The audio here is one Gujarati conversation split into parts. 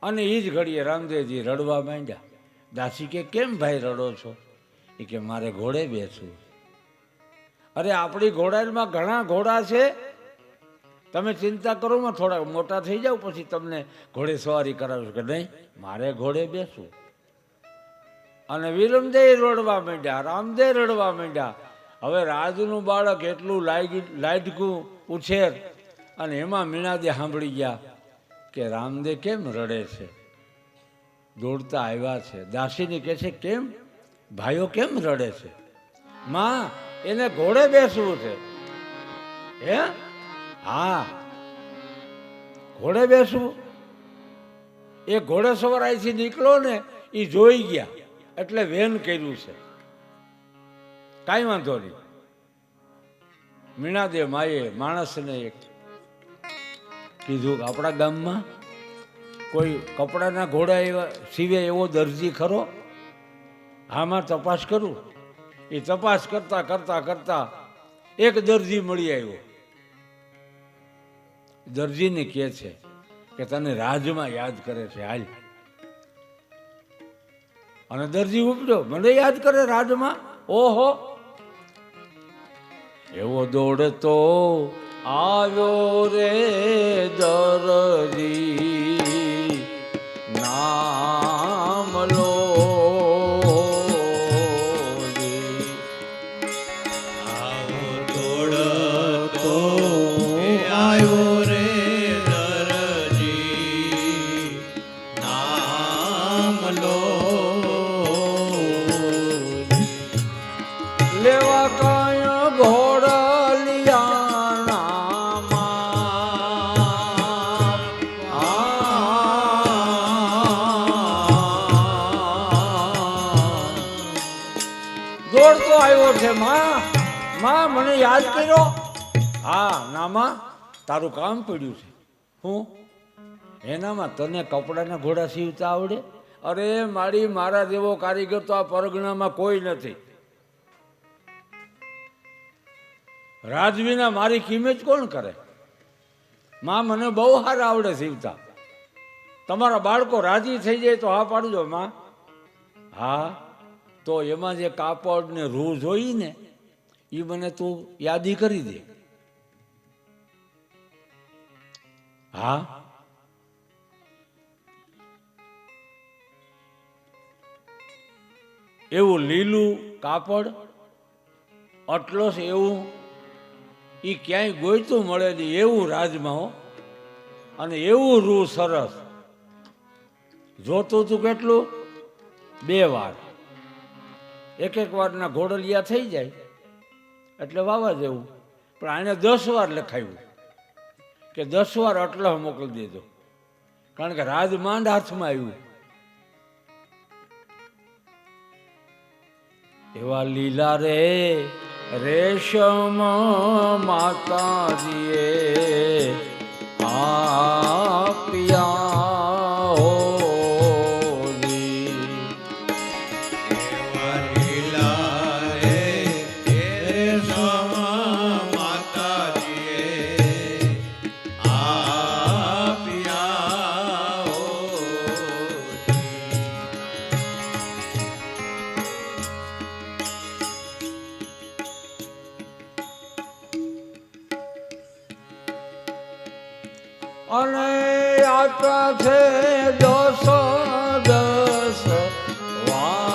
અને એ જ ઘડીએ રામદેવજી રડવા માંડ્યા. દાસી કે કેમ ભાઈ રડો છો? એ કે મારે ઘોડે બેસવું. અરે આપણી ઘોડામાં ઘણા ઘોડા છે, તમે ચિંતા કરો માં થોડા મોટા થઈ જાવ પછી તમને ઘોડે સવારી કરાવું કે નહીં, મારે ઘોડે બેસવું. અને વિરમદેવ રડવા માંડ્યા, રામદેવ રડવા માંડ્યા. હવે રાજનું બાળક એટલું લાડકું ઉછેર, અને એમાં મીણાદે સાંભળી ગયા કે રામદેવ કેમ રડે છે. દોડતા આવ્યા છે. દાસીને કહે છે કેમ ભાઈઓ કેમ રડે છે? માં એને ઘોડે બેસવું છે. હે? હા, ઘોડે બેસવું. એ ઘોડે સવાર અહીંથી નીકળો ને એ જોઈ ગયા એટલે વેન કર્યું છે. કાંઈ વાંધો નહીં. મીણાદેવ માએ માણસને એક કીધું આપણા ગામમાં કોઈ કપડાના ઘોડા એવા સીવે એવો દરજી ખરો? આમાં તપાસ કરું. એ તપાસ કરતા કરતા કરતા એક દરજી મળી આવ્યો. દરજીને કહે છે કે તને રાજમાં યાદ કરે છે, હાલ. અને દરજી ઉપડ્યો, મને યાદ કરે રાજમાં? ઓહો, એવો દોડતો આવ્યો રે દરજી, નામ લો લેવા કાય ઘોડલિયાણામાં દોડતો આવ્યો છે. માં મને યાદ કર્યો? હા નામાં, તારું કામ પડ્યું છે. હું એનામાં તને કપડાના ઘોડા સીવતા આવડે? અરે મારા જેવો કારીગર તો આ પરગણામાં કોઈ નથી. રાજવીના મારી કિંમત કોણ કરે? માં મને બહુ સારા આવડે સીવતા. તમારા બાળકો રાજી થઈ જાય તો હા પાડજો માં. હા, તો એમાં જે કાપડ ને રૂ જોઈ ને એ મને તું યાદી કરી દે. હા, એવું લીલું કાપડ અટલોસ એવું એ ક્યાંય ગોઈતું મળે નહીં, એવું રાજમાં હો. અને એવું રૂ સરસ. જોતું તું કેટલું? 2 વાર. એક વારના ઘોડલિયા થઈ જાય એટલે વાવા જેવું. પણ આને 10 વાર લખાયું કે 10 વાર અટલો મોકલી દેજો, કારણ કે રાજ માંડ હાથમાં આવ્યું. એવા લીલા રે રેશમ માતાજીએ આપ્યા હોલી. એવા લીલા રે રેશમ માતાજીએ આપ્યા હોલી. અને આતા છે 10 વાર.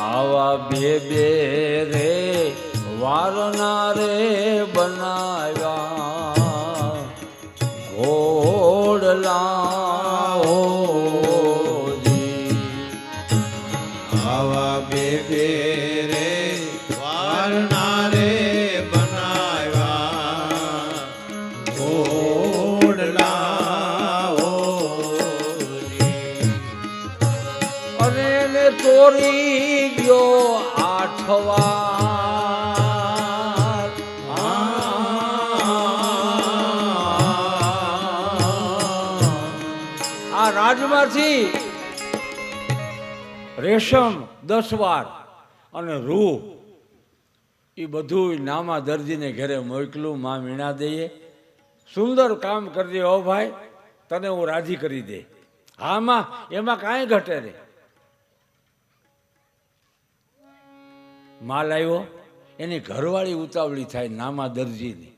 આવા બે રે વારના રે બનાવ્યા ઘોડલા. આવા બે રે વારના રે બનાવ્યા ઘોડલા હોલી. અને એને ચોરી ગયો 8 વાર. આ રાજમાંથી રેશમ 10 વાર અને રૂ એ બધું નામા દરજીને ઘરે મોકલું. માં મીણા દઈએ સુંદર કામ કરજે હો ભાઈ, તને હું રાજી કરી દે. હા માં, એમાં કાંઈ ઘટે નહીં. માલ આવ્યો, એની ઘરવાળી ઉતાવળી થાય નામા દરજીની.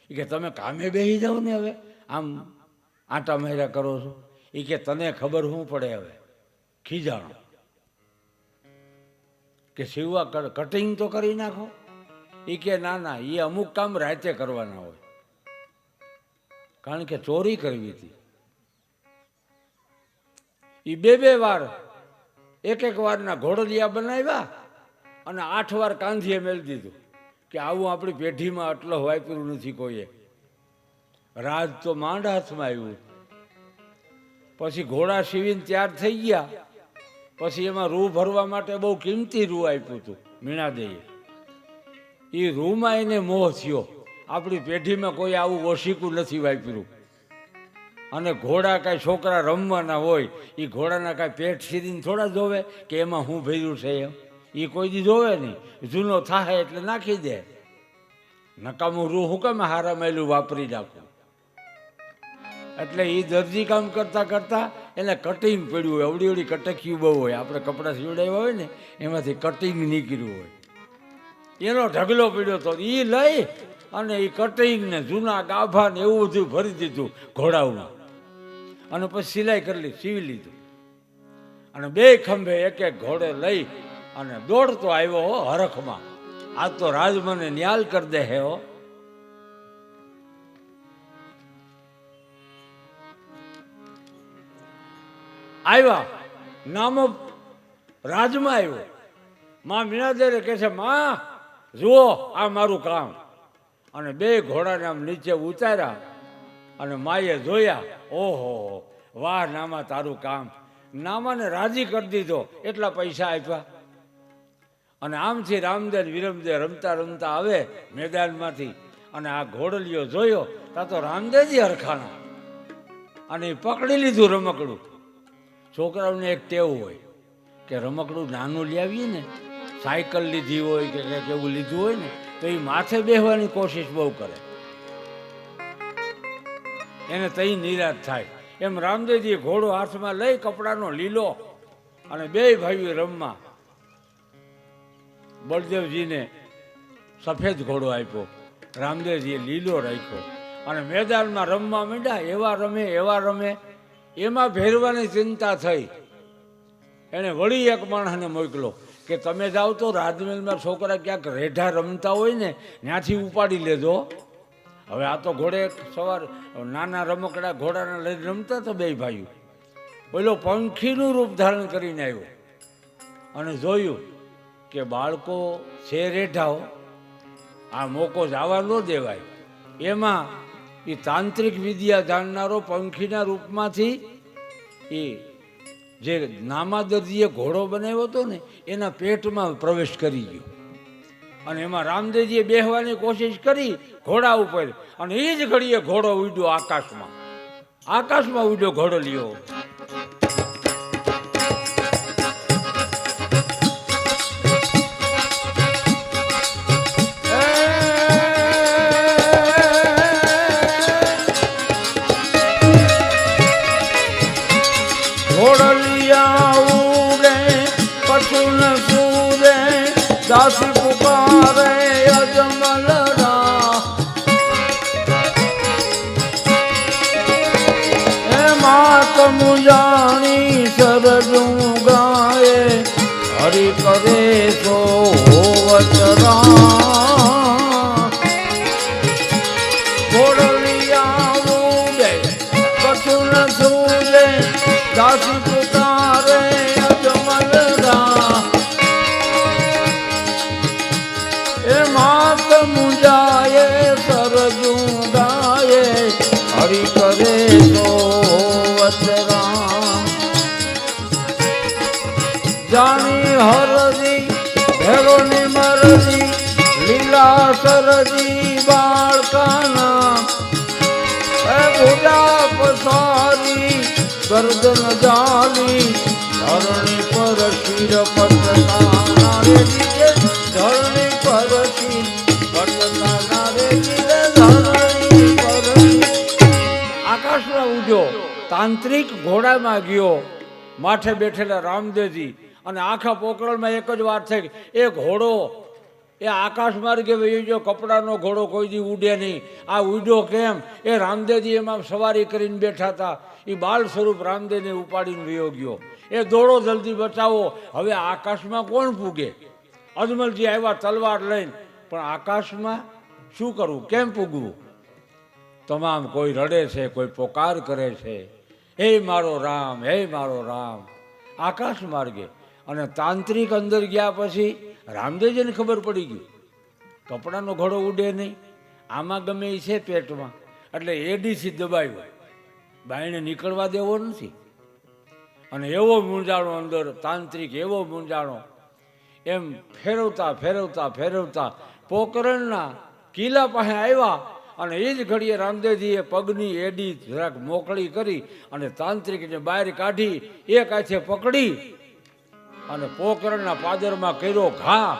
એ કે તમે કામે બેસી જાઓ ને, હવે આમ આટા માર્યા કરો છો. એ કે તને ખબર શું પડે હવે, ખીજાણો કે સીવવા કટિંગ તો કરી નાખો. એ કે ના ના, એ અમુક કામ રાતે કરવાના હોય, કારણ કે ચોરી કરવી હતી. એ બે વાર એક વારના ઘોડલિયા બનાવ્યા અને 8 વાર કાંધીએ મેળ દીધું કે આવું આપણી પેઢીમાં આટલો વાપર્યું નથી કોઈએ. રાજ તો માંડ હાથમાં આવ્યું. પછી ઘોડા સીવીને તૈયાર થઈ ગયા. પછી એમાં રૂ ભરવા માટે બહુ કિંમતી રૂ આપ્યું હતું મીણા દેએ. એ રૂમાં એને મોહ થયો, આપણી પેઢીમાં કોઈ આવું ઓશીકું નથી વાપર્યું. અને ઘોડા કાંઈ છોકરા રમવાના હોય, એ ઘોડાના કાંઈ પેટ સીરીને થોડા જોવે કે એમાં હું ભર્યું છે એમ. એ કોઈ દી જોવે નહીં. જૂનો થાય એટલે નાખી દે. નકામું રૂ હું કેમ હારા મેલું વાપરી નાખું. એટલે એ દરજી કામ કરતા કરતા એને કટિંગ પડ્યું હોય. અવડી અવડી કટકીયું બહુ હોય, આપણે કપડાં સીવડાવ્યા હોય ને એમાંથી કટિંગ નીકળ્યું હોય. એનો ઢગલો પડ્યો તો એ લઈ અને એ કટિંગ ને જૂના ગાભા ને એવું બધું ભરી દીધું ઘોડાઓમાં. અને પછી સિલાઈ કરી સીવી લીધું. અને 2 ખંભે એક ઘોડે લઈ અને દોડતો આવ્યો હો હરખમાં. આ તો રાજ મને ન્યાલ કરી દે હે હો. આવ્યા નામો રાજમાં આવ્યો. માં મીણાદેરે કહે છે, માં જુઓ આ મારું કામ. અને 2 ઘોડાને આમ નીચે ઉતાર્યા અને માએ જોયા. ઓહો વાહ નામા, તારું કામ. નામાને રાજી કરી દીધો, એટલા પૈસા આપ્યા. અને આમથી રામદેવ વિરમદેવ રમતા રમતા આવે મેદાનમાંથી. અને આ ઘોડલીઓ જોયો તા તો રામદેવજી હરખાણા. અને એ પકડી લીધું રમકડું. છોકરાઓને એક ટેવ હોય કે રમકડું નાનું લઈ આવીએ ને, સાયકલ લીધી હોય કે કંઈક એવું લીધું હોય ને, તો એ માથે બેસવાની કોશિશ બહુ કરે, એને તઈ નિરાશ થાય. એમ રામદેવજીએ ઘોડો હાથમાં લઈ કપડાનો લીલો અને 2 ભાઈઓ રમવા. બળદેવજીને સફેદ ઘોડો આપ્યો, રામદેવજીએ લીલો રાખ્યો. અને મેદાનમાં રમવા માંડ્યા. એવા રમે એમાં ભેરવાની ચિંતા થઈ. એને વળી એક માણસને મોકલો કે તમે જાઓ તો રાજમહેલમાં છોકરા ક્યાંક રેઢા રમતા હોય ને ત્યાંથી ઉપાડી લેજો. હવે આ તો ઘોડે સવાર નાના રમકડા ઘોડાના લઈને રમતા તો 2 ભાઈઓ. પેલો પંખીનું રૂપ ધારણ કરીને આવ્યો અને જોયું કે બાળકો છે રેઢાઓ, આ મોકો જવા ન દેવાય. એમાં એ તાંત્રિક વિદ્યા જાણનારો પંખીના રૂપમાંથી એ જે નામા દરજીએ ઘોડો બનાવ્યો હતો ને એના પેટમાં પ્રવેશ કરી ગયો. અને એમાં રામદેવજીએ બેસવાની કોશિશ કરી ઘોડા ઉપર. અને એ જ ઘડીએ ઘોડો ઉડ્યો આકાશમાં ઉડ્યો ઘોડો લ્યો. દાસી પુકારે અજમલરા, હે માત મુજાણી સરજું ગાયે, હરિ કરે તો હોવતરા. ઘોડલિયા ઉડે કછું ન સૂલે, દાસી પુકારે અજમલરા, માત મુજાએ સરજું ગાયે, હરિ કરે તો વતરામ. જાણી હરજી ભેરોની મરજી, લીલા સરજી બાળકાના, હે ભુજા પસારી ગરદન જાલી, ધરણી પર વીર પટકાના રે જીતે ધરણી પરથી પટકાના રે જીતે ધરણી પરથી. આકાશમાં ઉડ્યો, તાંત્રિક ઘોડામાં ગયો, માથે બેઠેલા રામદેવજી. અને આખા પોકરણમાં એક જ વાત થઈ, એ ઘોડો એ આકાશ માર્ગે વહી ગયો. કપડાનો ઘોડો કોઈ દી ઉડે નહીં. આ ઉડ્યો કેમ? એ રામદેવજી એમાં સવારી કરીને બેઠા હતા. એ બાળ સ્વરૂપ રામદેવને ઉપાડીને વયો ગયો. એ દોડો જલ્દી બચાવો. હવે આકાશમાં કોણ પૂગે? અજમલજી આવ્યા તલવાર લઈને, પણ આકાશમાં શું કરવું, કેમ પૂગવું? તમામ કોઈ રડે છે, કોઈ પોકાર કરે છે, હે મારો રામ, હે મારો રામ, આકાશ માર્ગે. અને તાંત્રિક અંદર ગયા પછી રામદેવજીને ખબર પડી ગઈ, કપડાનો ઘોડો ઉડે નહીં, આમાં ગમે એ છે પેટમાં, એટલે એડીથી દબાવ્યો, બાયણે નીકળવા દેવો નથી. અને એવો મૂંઝાણો અંદર તાંત્રિક, એવો મૂંઝાણો. એમ ફેરવતા ફેરવતા ફેરવતા પોકરણના કિલ્લા પાસે આવ્યા. અને એ જ ઘડીએ રામદેવજીએ પગની એડી જરાક મોકળી કરી અને તાંત્રિકને બહાર કાઢી એક હાથે પકડી અને પોકરણના પાદરમાં કર્યો ઘા.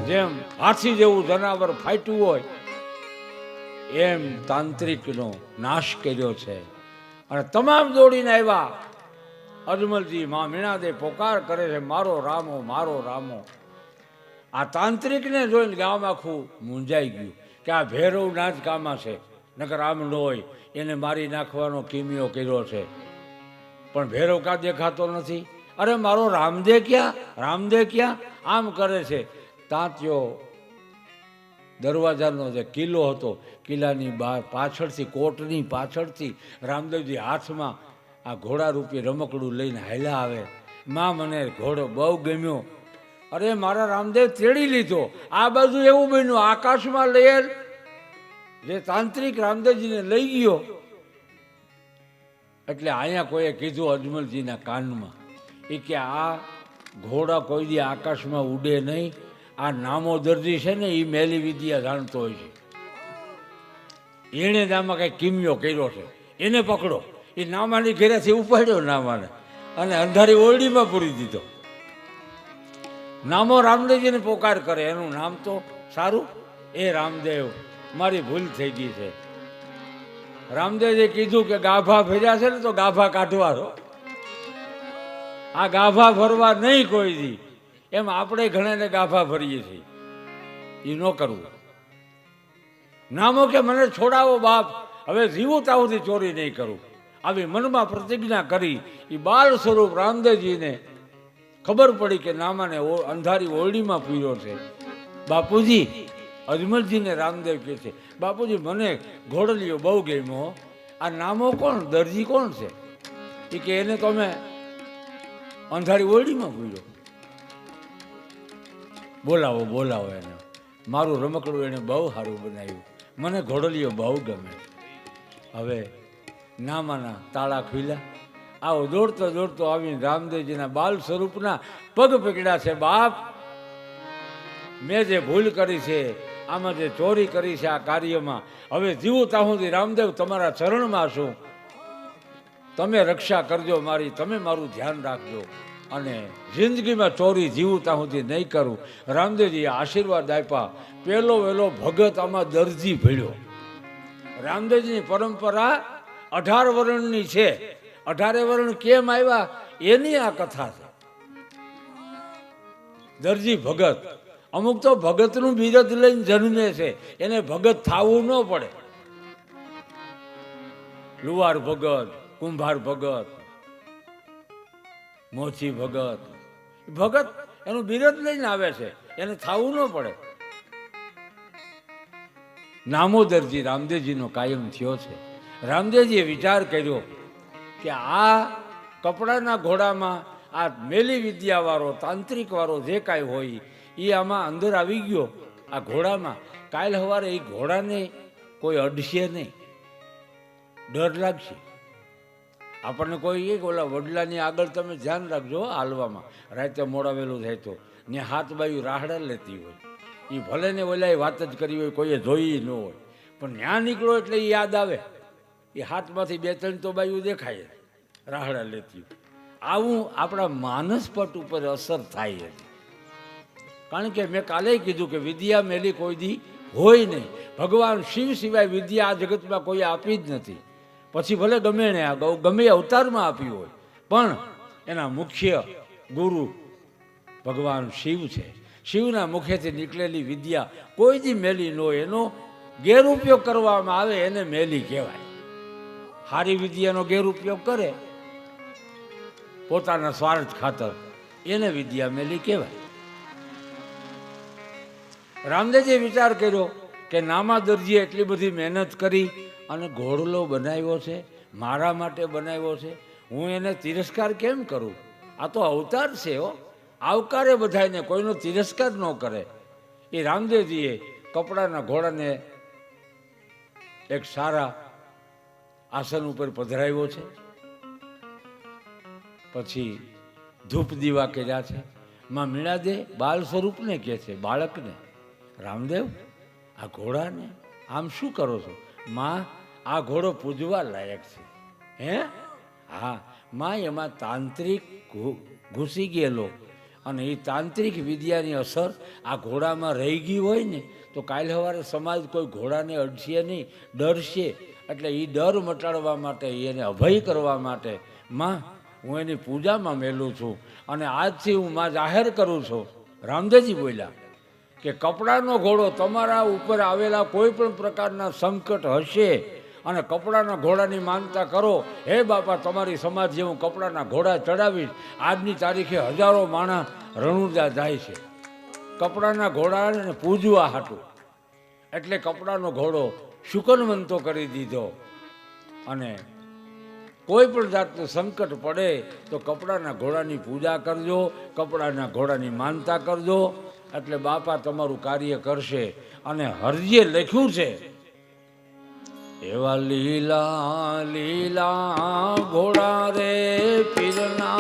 જેમ હાથી જેવું જનાવર ફાટ્યું હોય એમ તાંત્રિકનો નાશ કર્યો છે. અને તમામ દોડીને આવ્યા. અજમલજી મા મીણાદે પોકાર કરે છે, મારો રામો, મારો રામો. આ તાંત્રિકને જોઈને ગામ આખું મૂંઝાઈ ગયું કે આ ભૈરવના જ કામમાં છે, નકર આમ ન હોય. એને મારી નાખવાનો કિમિયો કર્યો છે, પણ ભૈરવ કા દેખાતો નથી. અરે મારો રામદેવ ક્યાં, રામદેવ ક્યાં? આમ કરે છે. તાંત્યો દરવાજાનો જે કિલ્લો હતો, કિલ્લાની બહાર પાછળથી, કોટની પાછળથી રામદેવજી હાથમાં આ ઘોડા રૂપી રમકડું લઈને હાલ્યા આવે. માં મને ઘોડો બહુ ગમ્યો. અરે મારા રામદેવ તેડી લીધો. આ બાજુ એવું બન્યું, આકાશમાં લહેર જે તાંત્રિક રામદેવજીને લઈ ગયો. એટલે અહીંયા કોઈએ કીધું અજમલજીના કાનમાં, એ કે આ ઘોડા કોઈ દી આકાશમાં ઉડે નહીં. આ નામો દરજી છે ને, એ મેલી વિદ્યા જાણતો હોય છે. એણે જ આમાં કંઈક કિમિયો કર્યો છે, એને પકડો. એ નામાની ઘેરેથી ઉપાડ્યો નામાને અને અંધારી ઓરડીમાં પૂરી દીધો. નામો રામદેવજીને પોકાર કરે, એનું નામ તો સારું. એ રામદેવ, મારી ભૂલ થઈ ગઈ છે. રામદેવજીએ કીધું કે ગાભા ભર્યા છે ને તો ગાભા કાઢવા દો. આ ગાભા ભરવા નહીં કોઈ દી. એમ આપણે ઘણાને ગાભા ભરીએ છીએ, એ ન કરવું. નામો કે મને છોડાવો બાપ, હવે જીવું ત્યાં સુધી ચોરી નહીં કરું. આવી મનમાં પ્રતિજ્ઞા કરી. એ બાળ સ્વરૂપ રામદેવજીને ખબર પડી કે નામાને અંધારી ઓરડીમાં પીર્યો છે. બાપુજી, અજમલજીને રામદેવ કહે છે, બાપુજી મને ઘોડલીઓ બહુ ગમ્યો. આ નામો કોણ, દરજી કોણ છે? એ કે એને તો અમે અંધારી ઓરડીમાં પીર્યો. બોલાવો બોલાવો એને. મારું રમકડું એને બહુ સારું બનાવ્યું, મને ઘોડલીઓ બહુ ગમે. હવે નામાના તાળા ખુલ્યા. આવો દોડતો દોડતો આવીને રામદેવજીના બાલ સ્વરૂપના પગ પકડ્યા છે. બાપ, મેં જે ભૂલ કરી છે, આમાં જે ચોરી કરી છે આ કાર્યમાં, હવે જીવું ત્યાં સુધી રામદેવ તમારા ચરણમાં છું. તમે રક્ષા કરજો મારી, તમે મારું ધ્યાન રાખજો. અને જિંદગીમાં ચોરી જીવું ત્યાં સુધી નહીં કરું. રામદેવજીએ આશીર્વાદ આપ્યા. પહેલો વહેલો ભગત આમાં દરજી ભળ્યો. રામદેવજીની પરંપરા 18 વર્ણની છે. 18 વર્ણ કેમ આવ્યા એની આ કથા છે. દરજી ભગત, અમુક તો ભગતનું બિરદ લઈને જન્મે છે, એને ભગત થવું ન પડે. લુવાર ભગત, કુંભાર ભગત, મોચી ભગત, ભગત એનું બિરદ લઈને આવે છે, એને થવું ન પડે. નામો દરજી રામદેવજીનો કાયમ થયો છે. રામદેવજીએ વિચાર કર્યો કે આ કપડાના ઘોડામાં આ મેલી વિદ્યાવાળો, તાંત્રિકવાળો જે કાંઈ હોય એ આમાં અંદર આવી ગયો આ ઘોડામાં. કાલ સવારે એ ઘોડાને કોઈ અડશે નહીં, ડર લાગશે. આપણને કોઈ એક ઓલા વડલાની આગળ તમે ધ્યાન રાખજો હાલવામાં. રાતે મોડા વહેલું થાય તો ને હાથ બાયું રાહડા લેતી હોય, એ ભલે ને ઓલા વાત જ કરી હોય, કોઈએ જોઈ ન હોય, પણ ન્યા નીકળો એટલે એ યાદ આવે. એ હાથમાંથી 2-3 તો બાયું દેખાય રાહડા લેતી હોય. આવું આપણા માનસપટ ઉપર અસર થાય એની. કારણ કે મેં કાલે કીધું કે વિદ્યા મેલી કોઈ દી હોય નહીં. ભગવાન શિવ સિવાય વિદ્યા આ જગતમાં કોઈ આપી જ નથી. પછી ભલે ગમે ને ગમે અવતારમાં આપી હોય, પણ એના મુખ્ય ગુરુ ભગવાન શિવ છે. શિવના મુખેથી નીકળેલી વિદ્યા કોઈ દી મેલી ન હોય. એનો ગેરઉપયોગ કરવામાં આવે એને મેલી કહેવાય. સારી વિદ્યાનો ગેરઉપયોગ કરે પોતાના સ્વાર્થ ખાતર, એને વિદ્યા મેલી કહેવાય. રામદેવજીએ વિચાર કર્યો કે નામા દરજીએ એટલી બધી મહેનત કરી અને ઘોડલો બનાવ્યો છે, મારા માટે બનાવ્યો છે, હું એને તિરસ્કાર કેમ કરું? આ તો અવતાર છે હો, આવકારે બધાને, કોઈનો તિરસ્કાર ન કરે. એ રામદેવજીએ કપડાના ઘોડાને એક સારા આસન ઉપર પધરાવ્યો છે. પછી ધૂપ દીવા કર્યા છે. માં મીણાદે બાલ સ્વરૂપને કહે છે, બાળકને, રામદેવ આ ઘોડાને આમ શું કરો છો? માં આ ઘોડો પૂજવા લાયક છે. હે? હા માં, એમાં તાંત્રિક ઘૂસી ગયેલો અને એ તાંત્રિક વિદ્યાની અસર આ ઘોડામાં રહી ગઈ હોય ને તો કાલ સવારે સમાજ કોઈ ઘોડાને અડશે નહીં, ડરશે. એટલે એ ડર મટાડવા માટે, એને અભય કરવા માટે માં હું એની પૂજામાં મેલું છું અને આજથી હું માં જાહેર કરું છું. રામદેવજી બોલ્યા કે કપડાનો ઘોડો, તમારા ઉપર આવેલા કોઈ પણ પ્રકારના સંકટ હશે અને કપડાના ઘોડાની માનતા કરો, હે બાપા તમારી સમાજ જે હું કપડાના ઘોડા ચડાવીશ. આજની તારીખે હજારો માણસ રણુજા જાય છે કપડાના ઘોડાને પૂજવા હાટું. એટલે કપડાનો ઘોડો શુકનવંતો કરી દીધો. અને કોઈ પણ જાતનું સંકટ પડે તો કપડાના ઘોડાની પૂજા કરજો, કપડાના ઘોડાની માનતા કરજો, એટલે બાપા તમારું કાર્ય કરશે. અને હરજીએ લખ્યું છે, એવા લીલા લીલા ઘોડા રે પીરના,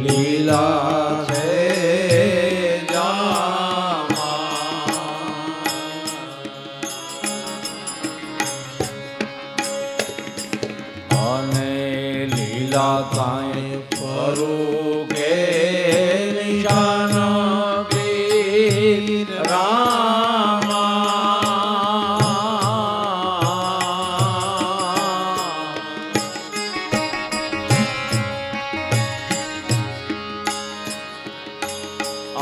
લીલા છે અને લીલા કાંઈ ફરું કે નિશાન પીર રામા.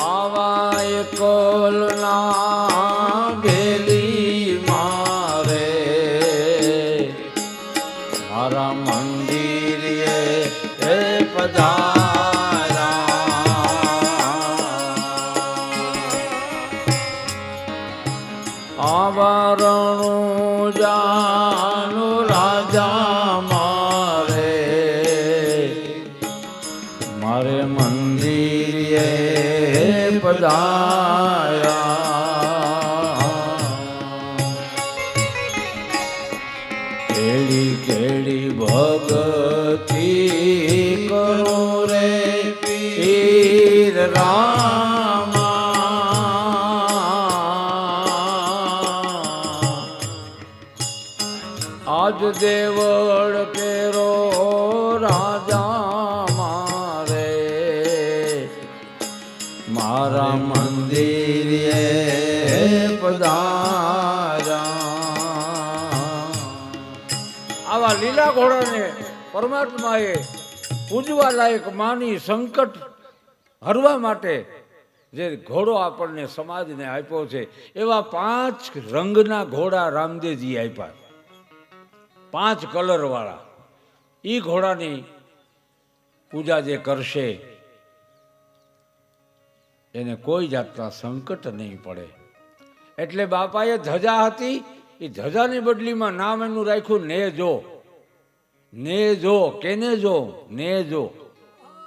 આવાય કોલના ગેલી મારે મારા મંદિરે હે પધારા. આવરણું જાનો રાજા મારે મારે મંદિરે પધાર્યા. કેડી કેડી ભગતી કરો રે પીર રામા. આજ દેવળ કેરો રાજા મારે મારા મંદિરે પધાર્યા. આવા લીલા ઘોડાને પરમાત્માએ પૂજવા લાયક માની સંકટ હરવા માટે જે ઘોડો આપણને સમાજને આપ્યો છે, એવા 5 રંગના ઘોડા રામદેવજી આપ્યા, 5 કલરવાળા. એ ઘોડાની પૂજા જે કરશે એને કોઈ જાતના સંકટ નહીં પડે. એટલે બાપાએ ધજા હતી, એ ધજાની બદલીમાં નામ એનું રાખ્યું નેજો. નેજો કેને જો? નેજો.